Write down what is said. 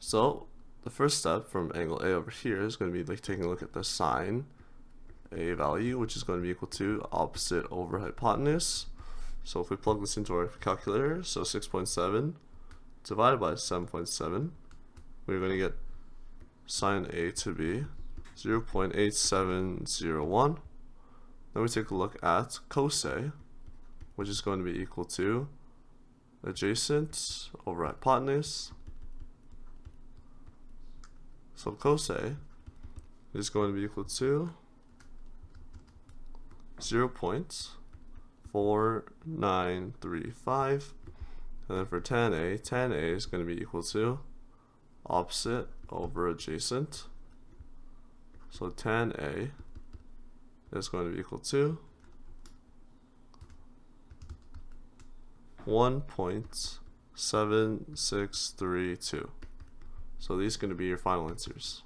So the first step from angle A over here is going to be like taking a look at the sine A value, which is going to be equal to opposite over hypotenuse. So if we plug this into our calculator, so 6.7 divided by 7.7, we're going to get sine A to be 0.8701. Then we take a look at cos A, which is going to be equal to adjacent over hypotenuse. So cos A is going to be equal to 0.4935, and then for tan A is going to be equal to opposite over adjacent. So tan A is going to be equal to 1.7632. So these are going to be your final answers.